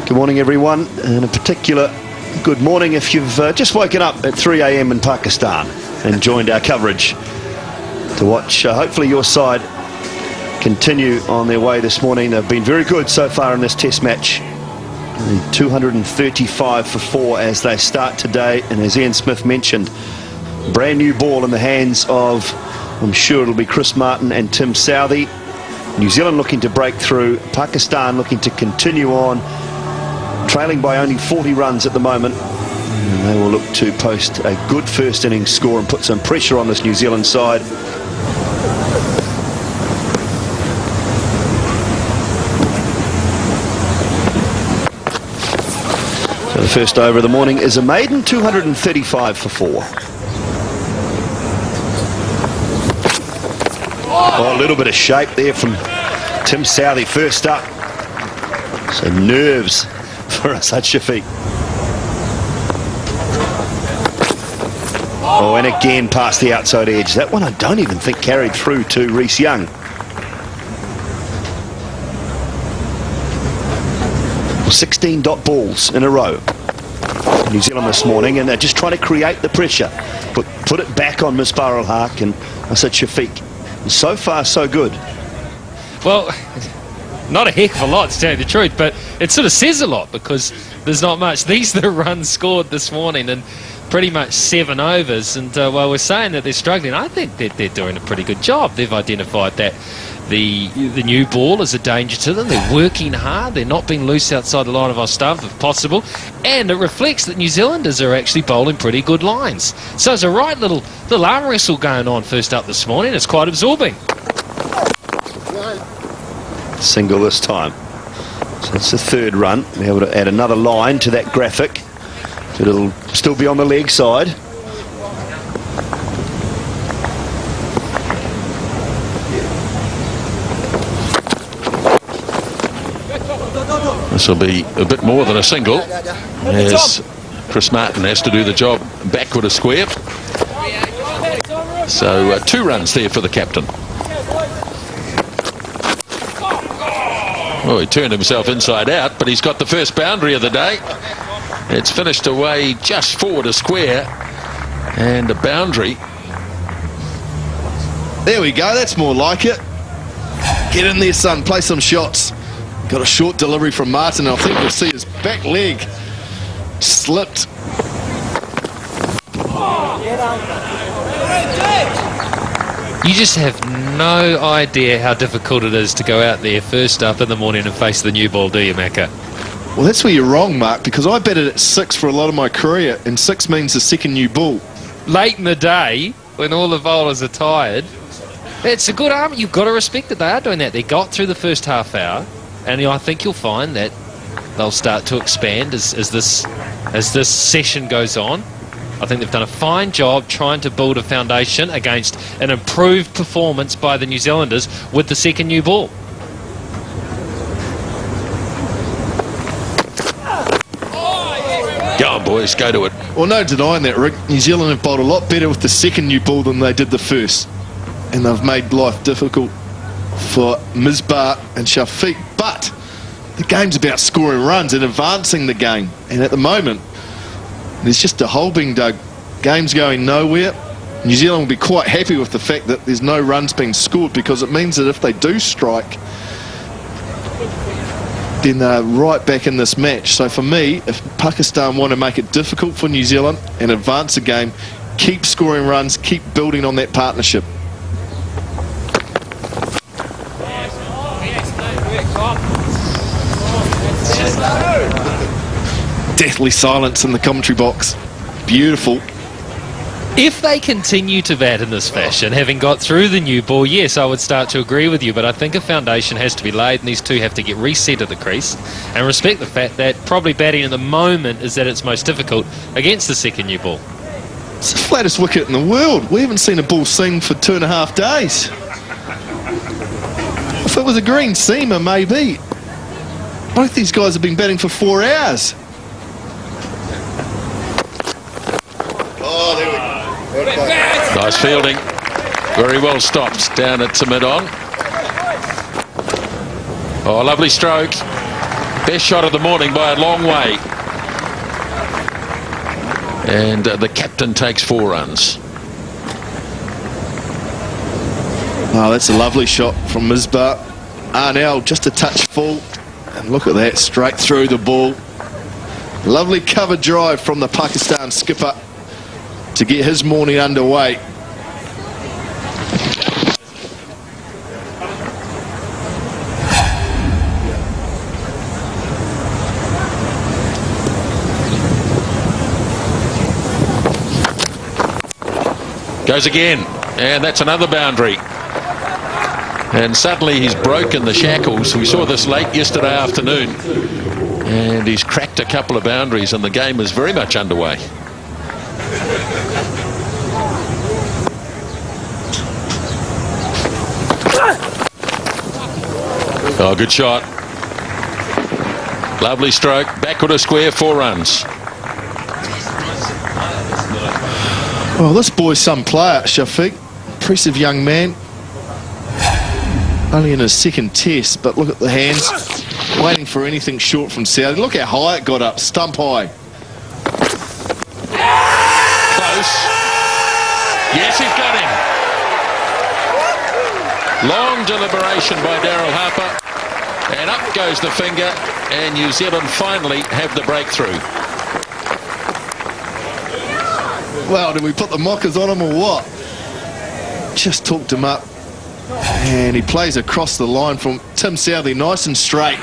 Good morning, everyone, and in particular, good morning if you've just woken up at 3 a.m. in Pakistan and joined our coverage to watch, hopefully, your side continue on their way this morning. They've been very good so far in this test match. 235 for 4 as they start today, and as Ian Smith mentioned, brand new ball in the hands of, I'm sure it'll be Chris Martin and Tim Southee. New Zealand looking to break through, Pakistan looking to continue on, trailing by only 40 runs at the moment, and they will look to post a good first innings score and put some pressure on this New Zealand side. So the first over of the morning is a maiden 235 for 4. Oh, a little bit of shape there from Tim Southee first up. So nerves for Asad Shafiq. Oh, and again past the outside edge. That one I don't even think carried through to Rhys Young. 16 dot balls in a row. New Zealand this morning, and they're just trying to create the pressure. Put it back on Misbah Al-Haq and Asad Shafiq. And so far, so good. Well, not a heck of a lot, to tell you the truth, but it sort of says a lot because there's not much. These are the runs scored this morning in pretty much 7 overs, and while we're saying that they're struggling, I think that they're doing a pretty good job. They've identified that the new ball is a danger to them. They're working hard. They're not being loose outside the line of our stump if possible, and it reflects that New Zealanders are actually bowling pretty good lines. So it's a right little arm wrestle going on first up this morning. It's quite absorbing. Single this time. So it's the third run. Be able to add another line to that graphic. It'll still be on the leg side. This will be a bit more than a single, as Chris Martin has to do the job backward a square. So 2 runs there for the captain. Well, he turned himself inside out, but he's got the first boundary of the day. It's finished away just forward a square, and a boundary. There we go, that's more like it. Get in there, son, play some shots. Got a short delivery from Martin, and I think you'll see his back leg slipped. You just have no idea how difficult it is to go out there first up in the morning and face the new ball, do you, Macca? Well, that's where you're wrong, Mark, because I batted at 6 for a lot of my career, and 6 means the second new ball. Late in the day, when all the bowlers are tired, it's a good arm. You've got to respect that they are doing that. They got through the first half hour, and I think you'll find that they'll start to expand as this session goes on. I think they've done a fine job trying to build a foundation against an improved performance by the New Zealanders with the second new ball. Go on, boys, go to it. Well, no denying that, Rick. New Zealand have bowled a lot better with the second new ball than they did the first. And they've made life difficult for Misbah and Shafiq. But the game's about scoring runs and advancing the game. And at the moment, there's just a hole being dug. Game's going nowhere. New Zealand will be quite happy with the fact that there's no runs being scored, because it means that if they do strike, then they're right back in this match. So for me, if Pakistan want to make it difficult for New Zealand and advance the game, keep scoring runs, keep building on that partnership. Deathly silence in the commentary box. Beautiful. If they continue to bat in this fashion, having got through the new ball, yes, I would start to agree with you, but I think a foundation has to be laid, and these two have to get reset at the crease and respect the fact that probably batting at the moment is at its most difficult against the second new ball. It's the flattest wicket in the world. We haven't seen a ball sing for 2.5 days. If it was a green seamer, maybe. Both these guys have been batting for 4 hours. Oh, there we go. Nice fielding. Very well stopped down at Samidon. Oh, lovely stroke. Best shot of the morning by a long way. And the captain takes 4 runs. Oh, that's a lovely shot from Misbah. Arnell just a touch full. And look at that, straight through the ball. Lovely cover drive from the Pakistan skipper to get his morning underway. Goes again, and that's another boundary. And suddenly he's broken the shackles. We saw this late yesterday afternoon. And he's cracked a couple of boundaries, and the game is very much underway. Oh, good shot. Lovely stroke. Backward a square, 4 runs. Well, this boy's some player, Shafiq. Impressive young man. Only in his second test, but look at the hands. Waiting for anything short from Saudi. Look how high it got up, stump high. Close. Yes, he's got him. Long deliberation by Daryl Harper. And up goes the finger, and New Zealand finally have the breakthrough. Well, did we put the mockers on him or what? Just talked him up. And he plays across the line from Tim Southey, nice and straight.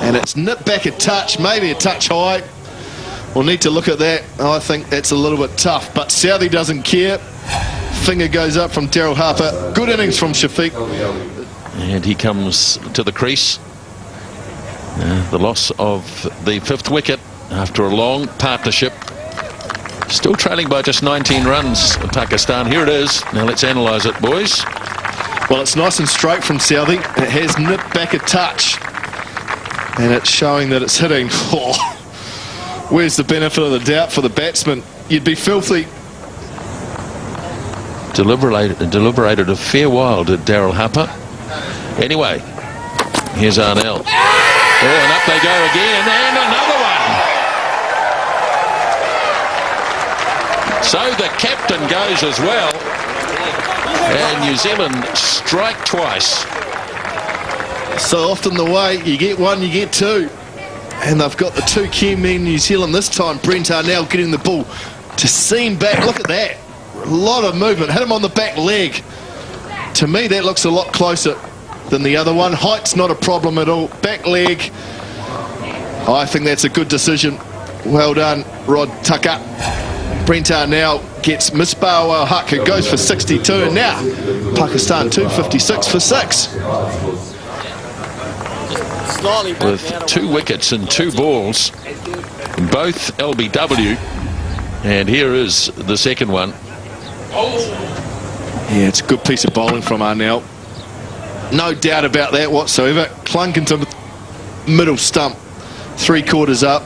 And it's nipped back a touch, maybe a touch high. We'll need to look at that. I think that's a little bit tough, but Southey doesn't care. Finger goes up from Daryl Harper. Good innings from Shafiq. And he comes to the crease. The loss of the 5th wicket after a long partnership. Still trailing by just 19 runs, Pakistan. Here it is. Now let's analyse it, boys. Well, it's nice and straight from Southey. It has nipped back a touch. And it's showing that it's hitting. Oh, where's the benefit of the doubt for the batsman? You'd be filthy. Deliberated a fair while, did Daryl Harper. Anyway, here's Arnell. Oh, and up they go again, and another one. So the captain goes as well. And New Zealand strike twice. So often the way, you get one, you get two. And they've got the 2 key men in New Zealand this time. Brent Arnell getting the ball to seam back. Look at that. A lot of movement. Hit him on the back leg. To me, that looks a lot closer than the other one. Height's not a problem at all. Back leg. I think that's a good decision. Well done, Rod Tucker. Brent Arnell gets Misbah Ul Haq, who goes for 62, and now Pakistan 256 for 6. With 2 wickets and 2 balls, both LBW, and here is the second one. Yeah, it's a good piece of bowling from Arnell. No doubt about that whatsoever. Clunk into the middle stump, 3/4 up.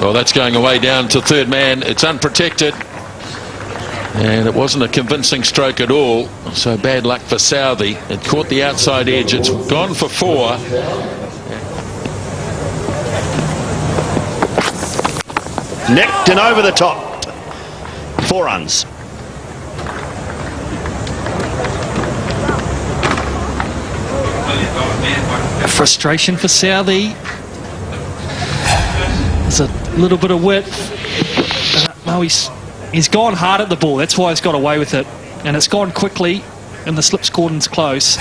Well, that's going away down to third man. It's unprotected. And it wasn't a convincing stroke at all. So bad luck for Southey. It caught the outside edge. It's gone for 4. Nicked and over the top. 4 runs. Frustration for Southey. There's a little bit of width. No, he's gone hard at the ball. That's why he's got away with it. And it's gone quickly, and the slip's cordon's close.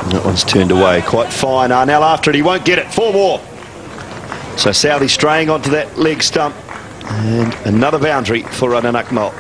That one's turned away. Quite fine. Arnell after it. He won't get it. 4 more. So Southey straying onto that leg stump. And another boundary for Radhan Akmal.